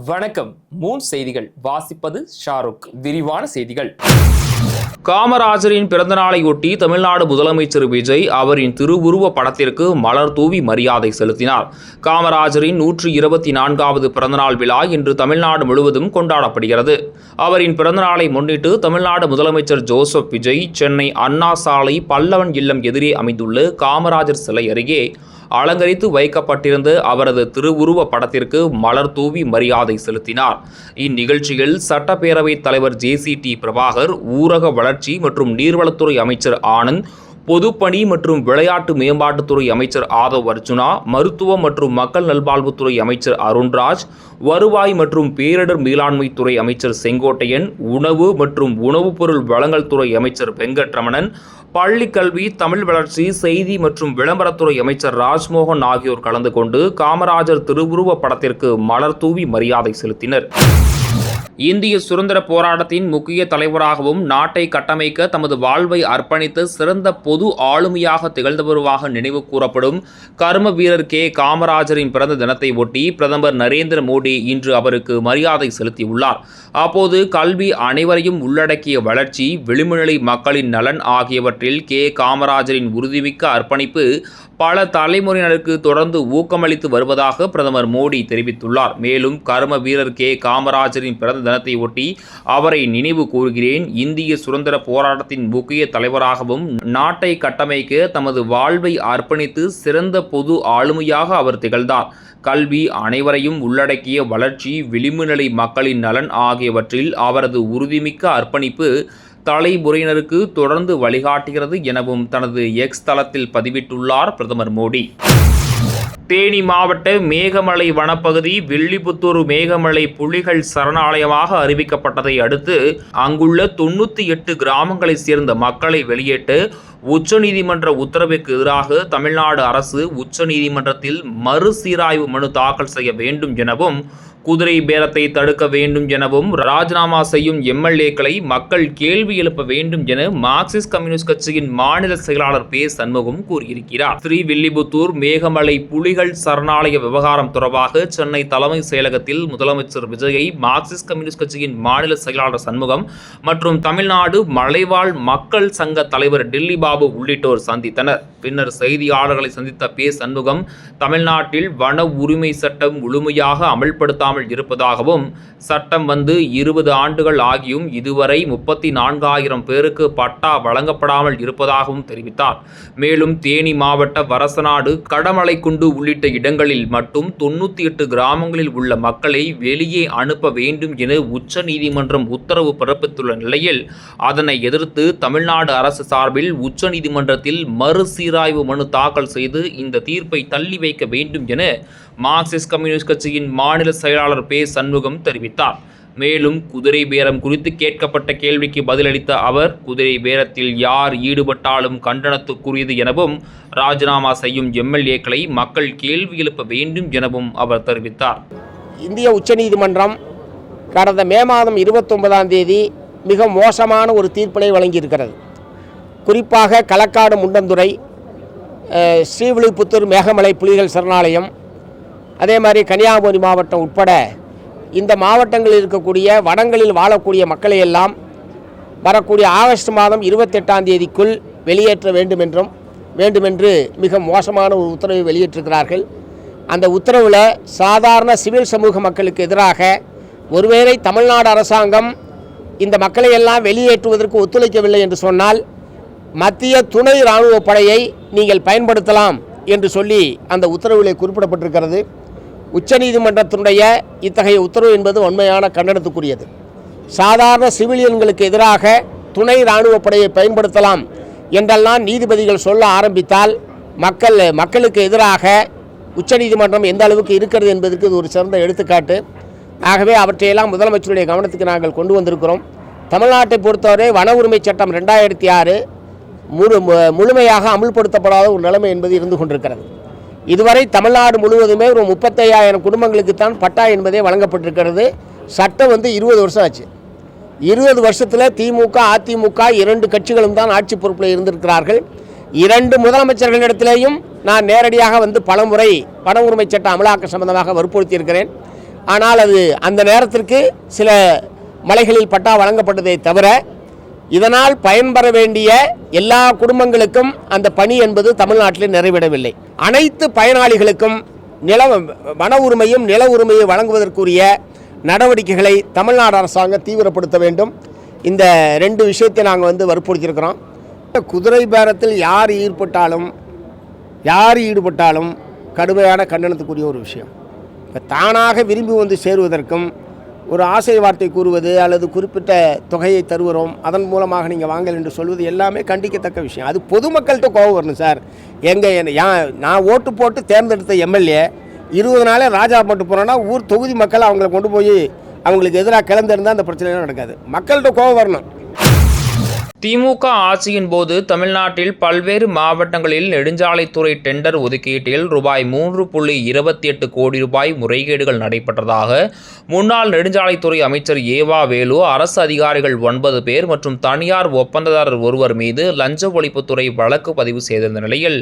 வணக்கம். மூன் செய்திகள் வாசிப்பது ஷாருக். விரிவான செய்திகள். காமராஜரின் பிறந்தநாளையொட்டி தமிழ்நாடு முதலமைச்சர் விஜய் அவரின் திருவுருவ படத்திற்கு மலர் தூவி மரியாதை செலுத்தினார். காமராஜரின் 124வது பிறந்தநாள் விழா இன்று தமிழ்நாடு முழுவதும் கொண்டாடப்படுகிறது. அவரின் பிறந்தநாளை முன்னிட்டு தமிழ்நாடு முதலமைச்சர் ஜோசப் விஜய் சென்னை அண்ணா சாலை பல்லவன் இல்லம் எதிரே அமைந்துள்ள காமராஜர் சிலை அருகே அலங்கரித்து வைக்கப்பட்டிருந்த அவரது திருவுருவ படத்திற்கு மலர் தூவி மரியாதை செலுத்தினார். இந்நிகழ்ச்சியில் சட்டப்பேரவைத் தலைவர் JCT பிரபாகர், ஊரக வளர்ச்சி மற்றும் நீர்வளத்துறை அமைச்சர் ஆனந்த், பொதுப்பணி மற்றும் விளையாட்டு மேம்பாட்டுத்துறை அமைச்சர் ஆதவ் அர்ஜுனா, மருத்துவம் மற்றும் மக்கள் நல்வாழ்வுத்துறை அமைச்சர் அருண்ராஜ், வருவாய் மற்றும் பேரிடர் மேலாண்மை துறை அமைச்சர் செங்கோட்டையன், உணவு மற்றும் உணவுப் பொருள் வழங்கல் துறை அமைச்சர் வெங்கட்ரமணன், பள்ளிக்கல்வி, தமிழ் வளர்ச்சி, செய்தி மற்றும் விளம்பரத்துறை அமைச்சர் ராஜ்மோகன் ஆகியோர் கலந்து கொண்டு காமராஜர் திருவுருவ படத்திற்கு மலர் தூவி மரியாதை செலுத்தினர். இந்திய சுதந்திர போராட்டத்தின் முக்கிய தலைவராகவும் நாட்டை கட்டமைக்க தமது வாழ்வை அர்ப்பணித்து சிறந்த பொது ஆளுமையாக திகழ்ந்தவருவாக நினைவு கூறப்படும் கர்ம வீரர் காமராஜரின் பிறந்த தினத்தை ஒட்டி பிரதமர் நரேந்திர மோடி இன்று அவருக்கு மரியாதை செலுத்தியுள்ளார். அப்போது கல்வி, அனைவரையும் உள்ளடக்கிய வளர்ச்சி, விளிம்புநிலை மக்களின் நலன் ஆகியவற்றில் காமராஜரின் உறுதிமிக்க அர்ப்பணிப்பு பல தலைமுறையினருக்கு தொடர்ந்து ஊக்கமளித்து வருவதாக பிரதமர் மோடி தெரிவித்துள்ளார். மேலும் கர்ம வீரர் காமராஜரின் பிறந்த தினத்தை ஒட்டி அவரை நினைவு கூறுகிறேன். இந்திய சுதந்திர போராட்டத்தின் முக்கிய தலைவராகவும் நாட்டை கட்டமைக்க தமது வாழ்வை அர்ப்பணித்து சிறந்த பொது ஆளுமையாக அவர் திகழ்ந்தார். கல்வி, அனைவரையும் உள்ளடக்கிய வளர்ச்சி, விளிம்புநிலை மக்களின் நலன் ஆகியவற்றில் அவரது உறுதிமிக்க அர்ப்பணிப்பு தலைமுறையினருக்கு தொடர்ந்து வழிகாட்டுகிறது எனவும் தனது எக்ஸ் தளத்தில் பதிவிட்டுள்ளார் பிரதமர் மோடி. தேனி மாவட்ட மேகமலை வனப்பகுதி வில்லிபுத்தூர் மேகமலை புலிகள் சரணாலயமாக அறிவிக்கப்பட்டதை அடுத்து அங்குள்ள 98 கிராமங்களைச் சேர்ந்த மக்களை வெளியேற்ற உச்சநீதிமன்ற உத்தரவுக்கு எதிராக தமிழ்நாடு அரசு உச்சநீதிமன்றத்தில் மறுசீராய்வு மனு தாக்கல் செய்ய வேண்டும் எனவும், குதிரை பேரத்தை தடுக்க வேண்டும் எனவும், ராஜினாமா செய்யும் MLAக்களை மக்கள் கேள்வி எழுப்ப வேண்டும் என மார்க்சிஸ்ட் கம்யூனிஸ்ட் கட்சியின் மாநில செயலாளர் பே. சண்முகம் கூறியிருக்கிறார். ஸ்ரீவில்லிபுத்தூர் மேகமலை புலிகள் சரணாலய விவகாரம் தொடர்பாக சென்னை தலைமை செயலகத்தில் முதலமைச்சர் விஜயை மார்க்சிஸ்ட் கம்யூனிஸ்ட் கட்சியின் மாநில செயலாளர் சண்முகம் மற்றும் தமிழ்நாடு மலைவாழ் மக்கள் சங்க தலைவர் டில்லி பாபு உள்ளிட்டோர் சந்தித்தனர். பின்னர் செய்தியாளர்களை சந்தித்த பே. சண்முகம், தமிழ்நாட்டில் வன உரிமை சட்டம் முழுமையாக அமல்படுத்த இருப்பதாகவும், சட்டம் வந்து 20 ஆண்டுகள் ஆகியும் இதுவரை 34,000 பேருக்கு பட்டா வழங்கப்படாமல் இருப்பதாகவும் தெரிவித்தார். மேலும் தேனி மாவட்ட வரசநாடு, கடமலைக்குண்டு உள்ளிட்ட இடங்களில் மட்டும் 98 கிராமங்களில் உள்ள மக்களை வெளியே அனுப்ப வேண்டும் என உச்ச நீதிமன்றம் உத்தரவு பிறப்பித்துள்ள நிலையில் அதனை எதிர்த்து தமிழ்நாடு அரசு சார்பில் உச்ச நீதிமன்றத்தில் மறுசீராய்வு மனு தாக்கல் செய்து இந்த தீர்ப்பை தள்ளி வைக்க வேண்டும் என மார்க்சிஸ்ட் கம்யூனிஸ்ட் கட்சியின் மாநில செயலாளர் பே. சண்முகம் தெரிவித்தார். மேலும் குதிரை பேரம் குறித்து கேட்கப்பட்ட கேள்விக்கு பதிலளித்த அவர், குதிரை பேரத்தில் யார் ஈடுபட்டாலும் கண்டனத்துக்குரியது எனவும், ராஜினாமா செய்யும் MLAக்களை மக்கள் கேள்வி எழுப்ப வேண்டும் எனவும் அவர் தெரிவித்தார். இந்திய உச்சநீதிமன்றம் கடந்த மே மாதம் 29ஆம் தேதி மிக மோசமான ஒரு தீர்ப்பினை வழங்கியிருக்கிறது. குறிப்பாக களக்காடு முண்டந்துறை, ஸ்ரீவில்லிபுத்தூர் மேகமலை புலிகள் சரணாலயம், அதே மாதிரி கன்னியாகுமரி மாவட்டம் உட்பட இந்த மாவட்டங்களில் இருக்கக்கூடிய வனங்களில் வாழக்கூடிய மக்களை எல்லாம் வரக்கூடிய ஆகஸ்ட் மாதம் 28ஆம் தேதிக்குள் வெளியேற்ற வேண்டுமென்று மிக மோசமான ஒரு உத்தரவை வெளியிட்டிருக்கிறார்கள். அந்த உத்தரவில் சாதாரண சிவில் சமூக மக்களுக்கு எதிராக ஒருவேளை தமிழ்நாடு அரசாங்கம் இந்த மக்களை எல்லாம் வெளியேற்றுவதற்கு ஒத்துழைக்கவில்லை என்று சொன்னால் மத்திய துணை இராணுவ படையை நீங்கள் பயன்படுத்தலாம் என்று சொல்லி அந்த உத்தரவிலே குறிப்பிடப்பட்டிருக்கிறது. உச்சநீதிமன்றத்தினுடைய இத்தகைய உத்தரவு என்பது உண்மையான கண்டனத்துக்குரியது. சாதாரண சிவிலியன்களுக்கு எதிராக துணை இராணுவ படையை பயன்படுத்தலாம் என்றெல்லாம் நீதிபதிகள் சொல்ல ஆரம்பித்தால் மக்களுக்கு எதிராக உச்சநீதிமன்றம் எந்த அளவுக்கு இருக்கிறது என்பதற்கு இது ஒரு சிறந்த எடுத்துக்காட்டு. ஆகவே அவற்றையெல்லாம் முதலமைச்சருடைய கவனத்துக்கு நாங்கள் கொண்டு வந்திருக்கிறோம். தமிழ்நாட்டை பொறுத்தவரை வன உரிமை சட்டம் 2006 முழுமையாக அமுல்படுத்தப்படாத ஒரு நிலைமை என்பது இருந்து கொண்டிருக்கிறது. இதுவரை தமிழ்நாடு முழுவதுமே ஒரு 35,000 குடும்பங்களுக்குத்தான் பட்டா என்பதே வழங்கப்பட்டிருக்கிறது. சட்டம் 20 வருஷம் ஆச்சு. 20 வருஷத்தில் திமுக, அதிமுக 2 கட்சிகளும் தான் ஆட்சி பொறுப்பில் இருந்திருக்கிறார்கள். 2 முதலமைச்சர்களிடத்திலேயும் நான் நேரடியாக பலமுறை வன உரிமை சட்ட அமலாக்க சம்பந்தமாக வற்புறுத்தியிருக்கிறேன். ஆனால் அது அந்த நேரத்திற்கு சில மலைகளில் பட்டா வழங்கப்பட்டதை தவிர இதனால் பயன்பெற வேண்டிய எல்லா குடும்பங்களுக்கும் அந்த பணி என்பது தமிழ்நாட்டில் நிறைவேறவில்லை. அனைத்து பயனாளிகளுக்கும் வன உரிமையும் நில உரிமையை வழங்குவதற்குரிய நடவடிக்கைகளை தமிழ்நாடு அரசாங்கம் தீவிரப்படுத்த வேண்டும். இந்த 2 விஷயத்தை நாங்கள் வற்புறுத்தியிருக்கிறோம். குதிரை பேரத்தில் யார் ஈடுபட்டாலும் கடுமையான கண்டனத்துக்குரிய ஒரு விஷயம். இப்போ தானாக விரும்பி சேருவதற்கும் ஒரு ஆசை வார்த்தை கூறுவது அல்லது குறிப்பிட்ட தொகையை தருகிறோம் அதன் மூலமாக நீங்கள் வாங்கல் என்று சொல்வது எல்லாமே கண்டிக்கத்தக்க விஷயம். அது பொதுமக்கள்கிட்ட கோபம் வரணும் சார். நான் ஓட்டு போட்டு தேர்ந்தெடுத்த எம்எல்ஏ 20 நாளே ராஜா போட்டு போகிறோன்னா ஊர் தொகுதி மக்கள் அவங்களை கொண்டு போய் அவங்களுக்கு எதிராக கிளந்திருந்தால் அந்த பிரச்சனைலாம் நடக்காது. மக்கள்கிட்ட கோபம் வரணும். திமுக ஆட்சியின் போது தமிழ்நாட்டில் பல்வேறு மாவட்டங்களில் நெடுஞ்சாலைத்துறை டெண்டர் ஒதுக்கீட்டில் ரூபாய் 3.28 கோடி ரூபாய் முறைகேடுகள் நடைபெற்றதாக முன்னாள் நெடுஞ்சாலைத்துறை அமைச்சர் ஏவா வேலு, அரசு அதிகாரிகள் 9 பேர் மற்றும் தனியார் ஒப்பந்ததாரர் ஒருவர் மீது லஞ்ச ஒழிப்புத்துறை வழக்கு பதிவு செய்திருந்த நிலையில்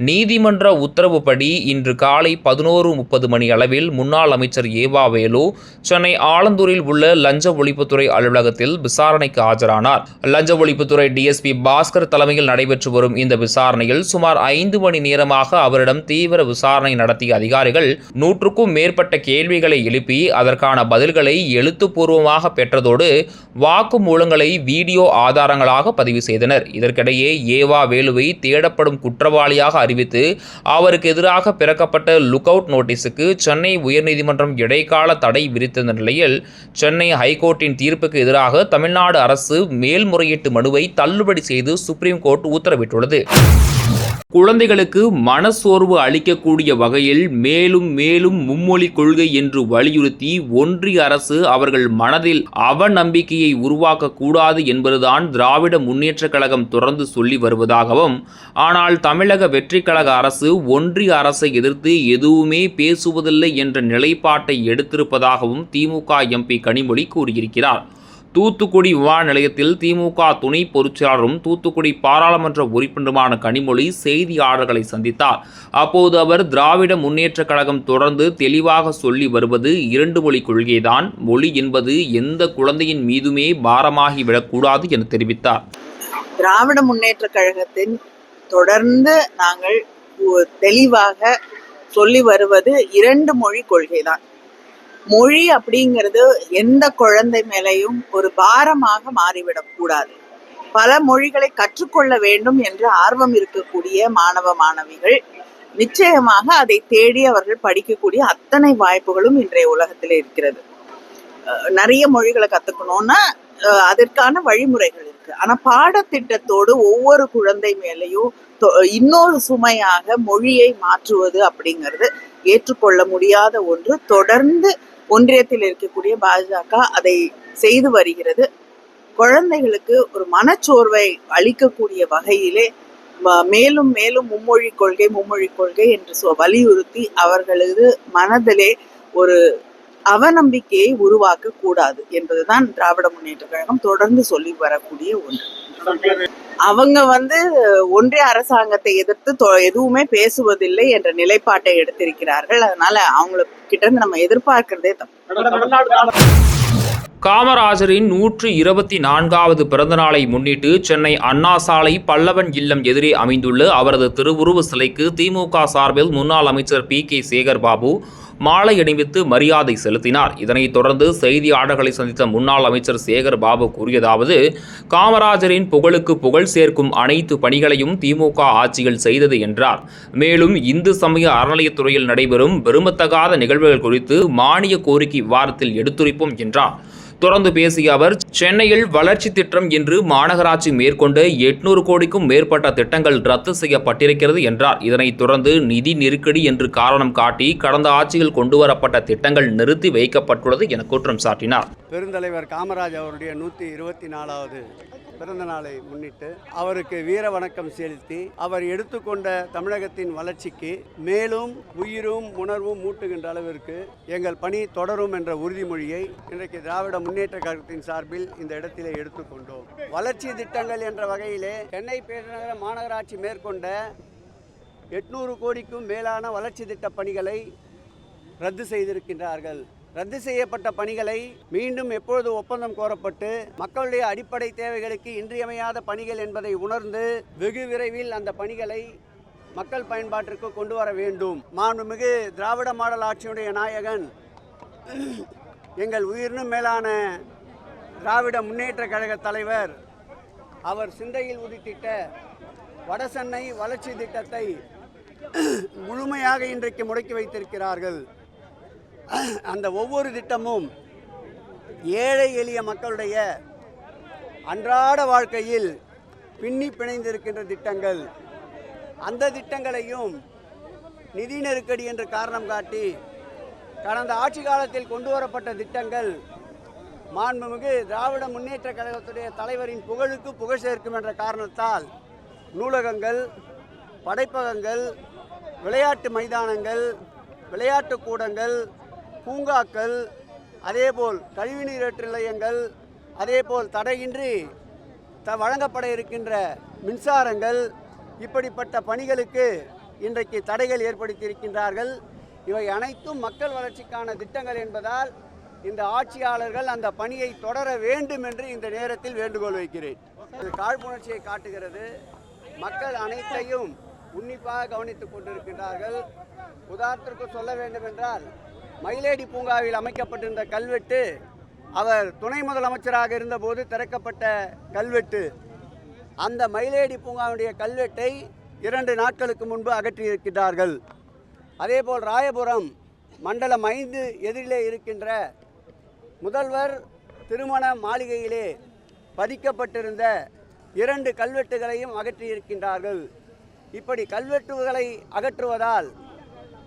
நீதிமன்ற உத்தரவுப்படி இன்று காலை 11:30 மணி அளவில் முன்னாள் அமைச்சர் ஏவா வேலு சென்னை ஆலந்தூரில் உள்ள லஞ்ச ஒழிப்புத்துறை அலுவலகத்தில் விசாரணைக்கு ஆஜரானார். லஞ்ச ஒழிப்புத்துறை டிஎஸ்பி பாஸ்கர் தலைமையில் நடைபெற்று வரும் இந்த விசாரணையில் சுமார் 5 மணி நேரமாக அவரிடம் தீவிர விசாரணை நடத்திய அதிகாரிகள் 100க்கும் மேற்பட்ட கேள்விகளை எழுப்பி அதற்கான பதில்களை எழுத்துப்பூர்வமாக பெற்றதோடு வாக்குமூலங்களை வீடியோ ஆதாரங்களாக பதிவு செய்தனர். இதற்கிடையே ஏவா வேலுவை தேடப்படும் குற்றவாளியாக அறிவித்து அவருக்கு எதிராக பிறக்கப்பட்ட லுக் அவுட் நோட்டீஸுக்கு சென்னை உயர்நீதிமன்றம் இடைக்கால தடை விதித்திருந்த நிலையில் சென்னை ஹைகோர்ட்டின் தீர்ப்புக்கு எதிராக தமிழ்நாடு அரசு மேல்முறையீட்டு மனுவை தள்ளுபடி செய்து சுப்ரீம் கோர்ட் உத்தரவிட்டுள்ளது. குழந்தைகளுக்கு மனசோர்வு அளிக்கக்கூடிய வகையில் மேலும் மேலும் மும்மொழி கொள்கை என்று வலியுறுத்தி ஒன்றிய அரசு அவர்கள் மனதில் அவநம்பிக்கையை உருவாக்கக்கூடாது என்பதுதான் திராவிட முன்னேற்றக் கழகம் தொடர்ந்து சொல்லி வருவதாகவும், ஆனால் தமிழக வெற்றிக் கழக அரசு ஒன்றிய அரசை எதிர்த்து எதுவுமே பேசுவதில்லை என்ற நிலைப்பாட்டை எடுத்திருப்பதாகவும் திமுக எம்பி கனிமொழி கூறியிருக்கிறார். தூத்துக்குடி விமான நிலையத்தில் திமுக துணை பொதுச்செயலாளரும் தூத்துக்குடி பாராளுமன்ற உறுப்பினருமான கனிமொழி செய்தியாளர்களை சந்தித்தார். அப்போது அவர் திராவிட முன்னேற்றக் கழகம் தொடர்ந்து தெளிவாக சொல்லி வருவது 2 மொழி கொள்கைதான். மொழி என்பது எந்த குழந்தையின் மீதுமே பாரமாகிவிடக்கூடாது என தெரிவித்தார். திராவிட முன்னேற்றக் கழகத்தின் தொடர்ந்து நாங்கள் தெளிவாக சொல்லி வருவது 2 மொழி கொள்கைதான். மொழி அப்படிங்கிறது எந்த குழந்தை மேலையும் ஒரு பாரமாக மாறிவிடக் கூடாது. பல மொழிகளை கற்றுக்கொள்ள வேண்டும் என்று ஆர்வம் இருக்கக்கூடிய மாணவ மாணவிகள் நிச்சயமாக அதை தேடி அவர்கள் படிக்கக்கூடிய அத்தனை வாய்ப்புகளும் இன்றைய உலகத்தில் இருக்கிறது. நிறைய மொழிகளை கத்துக்கணும்னா அதற்கான வழிமுறைகள் இருக்கு. ஆனா பாடத்திட்டத்தோடு ஒவ்வொரு குழந்தை மேலையும் இன்னொரு சுமையாக மொழியை மாற்றுவது அப்படிங்கிறது ஏற்றுக்கொள்ள முடியாத ஒன்று. தொடர்ந்து ஒன்றியத்தில் இருக்கக்கூடிய பாஜக அதை செய்து வருகிறது. குழந்தைகளுக்கு ஒரு மனச்சோர்வை அளிக்கக்கூடிய வகையிலே மேலும் மேலும் மும்மொழி கொள்கை என்று வலியுறுத்தி அவர்களது மனதிலே ஒரு அவநம்பிக்கையை உருவாக்க கூடாது என்பதுதான் திராவிட முன்னேற்ற கழகம் தொடர்ந்து சொல்லி வரக்கூடிய ஒன்று. அவங்க ஒன்றிய அரசாங்கத்தை எதிர்த்து எதுவுமே பேசுவதில்லை என்ற நிலைப்பாட்டை எடுத்திருக்கிறார்கள். அதனால அவங்க கிட்ட இருந்து நம்ம எதிர்பார்க்கிறதே தப்பு. காமராஜரின் 124வது பிறந்த நாளை முன்னிட்டு சென்னை அண்ணா சாலை பல்லவன் இல்லம் எதிரே அமைந்துள்ள அவரது திருவுருவ சிலைக்கு திமுக சார்பில் முன்னாள் அமைச்சர் PK சேகர் பாபு மாலை அணிவித்து மரியாதை செலுத்தினார். இதனைத் தொடர்ந்து செய்தியாளர்களை சந்தித்த முன்னாள் அமைச்சர் சேகர் பாபு கூறியதாவது, காமராஜரின் புகழுக்கு புகழ் சேர்க்கும் அனைத்து பணிகளையும் திமுக ஆட்சிகள் செய்தது என்றார். மேலும் இந்து சமய அறநிலையத்துறையில் நடைபெறும் விரும்பத்தகாத நிகழ்வுகள் குறித்து மானிய கோரிக்கை விவாதத்தில் எடுத்துரைப்போம் என்றார். தொடர்ந்து பேசிய அவர், சென்னையில் வளர்ச்சி திட்டம் என்று மாநகராட்சி மேற்கொண்ட 800 கோடிக்கும் மேற்பட்ட திட்டங்கள் ரத்து செய்யப்பட்டிருக்கிறது என்றார். இதனைத் தொடர்ந்து நிதி நெருக்கடி என்று காரணம் காட்டி கடந்த ஆட்சியில் கொண்டுவரப்பட்ட திட்டங்கள் நிறுத்தி வைக்கப்பட்டுள்ளது என குற்றம் சாட்டினார். பெருந்தலைவர் காமராஜ் அவருடைய 124வது பிறந்த நாளை முன்னிட்டு அவருக்கு வீர வணக்கம் செலுத்தி அவர் எடுத்துக்கொண்ட தமிழகத்தின் வளர்ச்சிக்கு மேலும் உயிரும் உணர்வும் மூட்டுகின்ற அளவிற்கு எங்கள் பணி தொடரும் என்ற உறுதிமொழியை இன்றைக்கு திராவிட முன்னேற்ற கழகத்தின் சார்பில் இந்த இடத்திலே எடுத்துக்கொண்டோம். வளர்ச்சி திட்டங்கள் என்ற வகையிலே சென்னை பெருநகர மாநகராட்சி மேற்கொண்ட 800 கோடிக்கும் மேலான வளர்ச்சி திட்ட பணிகளை ரத்து செய்திருக்கின்றார்கள். ரத்து செய்யப்பட்ட பணிகளை மீண்டும் எப்பொழுது ஒப்பந்தம் கோரப்பட்டு மக்களுடைய அடிப்படை தேவைகளுக்கு இன்றியமையாத பணிகள் என்பதை உணர்ந்து வெகு விரைவில் அந்த பணிகளை மக்கள் பயன்பாட்டிற்கு கொண்டு வர வேண்டும். மாண்புமிகு திராவிட மாடல் ஆட்சியுடைய நாயகன் எங்கள் உயிரினும் மேலான திராவிட முன்னேற்ற கழக தலைவர் அவர் சிந்தையில் உதித்திட்ட வடசென்னை வளர்ச்சி திட்டத்தை முழுமையாக இன்றைக்கு முடக்கி வைத்திருக்கிறார்கள். அந்த ஒவ்வொரு திட்டமும் ஏழை எளிய மக்களுடைய அன்றாட வாழ்க்கையில் பின்னி பிணைந்திருக்கின்ற திட்டங்கள். அந்த திட்டங்களையும் நிதி நெருக்கடி என்று காரணம் காட்டி கடந்த ஆட்சி காலத்தில் கொண்டு வரப்பட்ட திட்டங்கள் மாண்புமிகு திராவிட முன்னேற்ற கழகத்துடைய தலைவரின் புகழுக்கு புகழ் சேர்க்கும் என்ற காரணத்தால் நூலகங்கள், படைப்பகங்கள், விளையாட்டு மைதானங்கள், விளையாட்டு கூடங்கள், பூங்காக்கள், அதேபோல் கழிவுநீரேற்று நிலையங்கள், அதேபோல் தடையின்றி வழங்கப்பட இருக்கின்ற மின்சாரங்கள், இப்படிப்பட்ட பணிகளுக்கு இன்றைக்கு தடைகள் ஏற்படுத்தியிருக்கின்றார்கள். இவை அனைத்தும் மக்கள் வளர்ச்சிக்கான திட்டங்கள் என்பதால் இந்த ஆட்சியாளர்கள் அந்த பணியை தொடர வேண்டும் என்று இந்த நேரத்தில் வேண்டுகோள் வைக்கிறேன். காழ்ப்புணர்ச்சியை காட்டுகிறது. மக்கள் அனைத்தையும் உன்னிப்பாக கவனித்துக் கொண்டிருக்கின்றார்கள். உதாரணத்திற்கு சொல்ல வேண்டும் என்றால், மயிலேடி பூங்காவில் அமைக்கப்பட்டிருந்த கல்வெட்டு அவர் துணை முதலமைச்சராக இருந்தபோது திறக்கப்பட்ட கல்வெட்டு. அந்த மயிலேடி பூங்காவுடைய கல்வெட்டை 2 நாட்களுக்கு முன்பு அகற்றியிருக்கிறார்கள். அதேபோல் ராயபுரம் மண்டலம் 5 எதிரிலே இருக்கின்ற முதல்வர் திருமண மாளிகையிலே பதிக்கப்பட்டிருந்த 2 கல்வெட்டுகளையும் அகற்றியிருக்கின்றார்கள். இப்படி கல்வெட்டுகளை அகற்றுவதால்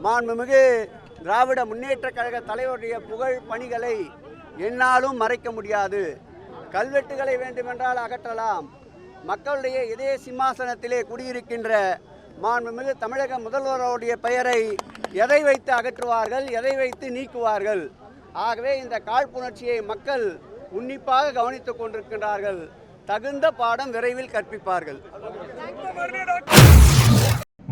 மாண்புமிகு திராவிட முன்னேற்ற கழக தலைவருடைய புகழ் பணிகளை என்னாலும் மறைக்க முடியாது. கல்வெட்டுகளை வேண்டுமென்றால் அகற்றலாம். மக்களுடைய இதய சிம்மாசனத்திலே குடியிருக்கின்ற மாண்புமிகு தமிழக முதல்வருடைய பெயரை எதை வைத்து அகற்றுவார்கள், எதை வைத்து நீக்குவார்கள்? ஆகவே இந்த காழ்ப்புணர்ச்சியை மக்கள் உன்னிப்பாக கவனித்துக் கொண்டிருக்கின்றார்கள். தகுந்த பாடம் விரைவில் கற்பிப்பார்கள்.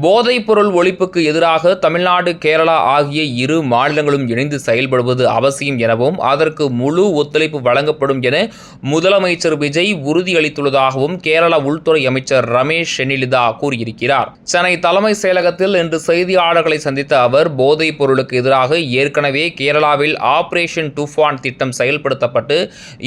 போதைப்பொருள் ஒழிப்புக்கு எதிராக தமிழ்நாடு, கேரளா ஆகிய இரு மாநிலங்களும் இணைந்து செயல்படுவது அவசியம் எனவும் அதற்கு முழு ஒத்துழைப்பு வழங்கப்படும் என முதலமைச்சர் விஜய் உறுதியளித்துள்ளதாகவும் கேரள உள்துறை அமைச்சர் ரமேஷ் சென்னிலிதா கூறியிருக்கிறார். சென்னை தலைமைச் செயலகத்தில் இன்று செய்தியாளர்களை சந்தித்த அவர், போதைப் பொருளுக்கு எதிராக ஏற்கனவே கேரளாவில் ஆபரேஷன் டூஃபான் திட்டம் செயல்படுத்தப்பட்டு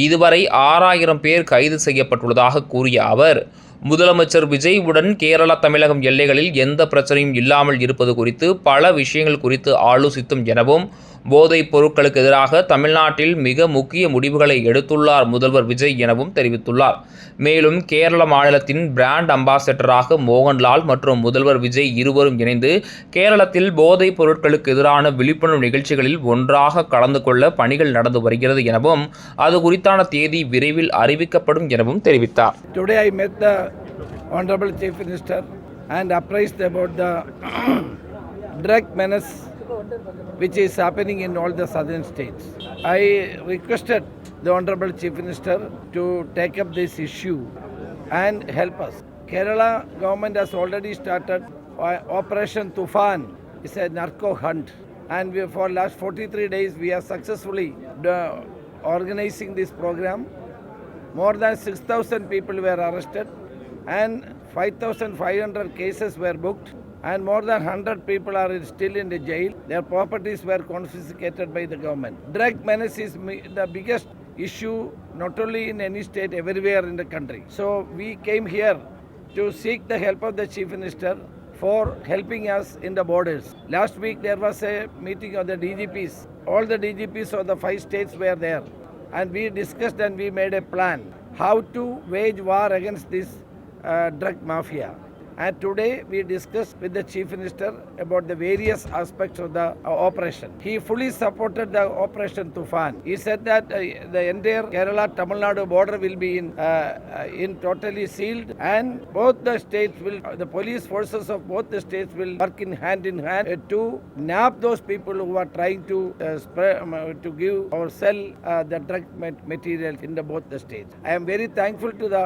இதுவரை 6000 பேர் கைது செய்யப்பட்டுள்ளதாக கூறிய அவர், முதலமைச்சர் விஜய் உடன் கேரளா தமிழகம் எல்லைகளில் எந்த பிரச்சனையும் இல்லாமல் இருப்பது குறித்து பல விஷயங்கள் குறித்து ஆலோசித்தும் எனவும், போதைப் பொருட்களுக்கு எதிராக தமிழ்நாட்டில் மிக முக்கிய முடிவுகளை எடுத்துள்ளார் முதல்வர் விஜய் எனவும் தெரிவித்துள்ளார். மேலும் கேரள மாநிலத்தின் பிராண்ட் அம்பாசடராக மோகன்லால் மற்றும் முதல்வர் விஜய் இருவரும் இணைந்து கேரளத்தில் போதைப் பொருட்களுக்கு எதிரான விழிப்புணர்வு நிகழ்ச்சிகளில் ஒன்றாக கலந்து கொள்ள பணிகள் நடந்து வருகிறது எனவும் அது குறித்தான தேதி விரைவில் அறிவிக்கப்படும் எனவும் தெரிவித்தார். Today I met the Honorable Chief Minister and apprised about the drug menace which is happening in all the southern states. I requested the Honorable Chief Minister to take up this issue and help us. Kerala government has already started Operation Tufan. It's a narco hunt, and for last 43 days we are successfully organizing this program. More than 6,000 people were arrested and 5,500 cases were booked, and more than 100 people are still in the jail. Their properties were confiscated by the government. Drug menace is the biggest issue not only in any state, everywhere in the country. So we came here to seek the help of the Chief Minister for helping us in the borders. Last week there was a meeting of the DGPs. All the DGPs of the 5 states were there, and we discussed and we made a plan how to wage war against this drug mafia. And today we discussed with the Chief Minister about the various aspects of the operation. He fully supported the Operation Tufan. He said that the entire Kerala Tamil Nadu border will be in totally sealed, and both the states will, the police forces of both the states will work in hand to nab those people who are trying to to give or sell the drug material in both the states. I am very thankful to the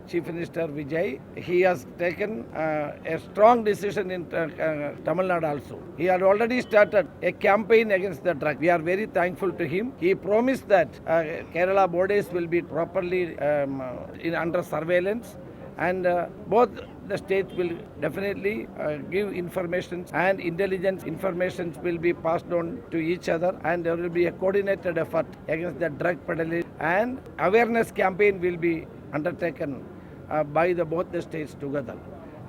Chief Minister Vijay. He has taken a strong decision in Tamil Nadu also. He had already started a campaign against the drug. We are very thankful to him. He promised that Kerala borders will be properly under surveillance, and both the states will definitely give information, and intelligence information will be passed on to each other, and there will be a coordinated effort against the drug peddlers, and awareness campaign will be undertaken by both the states together.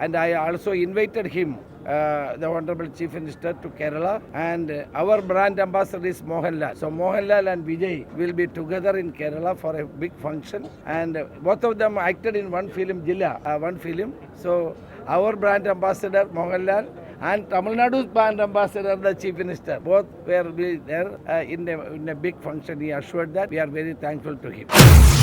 And I also invited him, the Honorable Chief Minister, to Kerala, and our brand ambassador is Mohanlal. So Mohanlal and Vijay will be together in Kerala for a big function, and both of them acted in one film, one film. So our brand ambassador Mohanlal and Tamil Nadu's brand ambassador, the Chief Minister, both were there in a big function. He assured that. We are very thankful to him.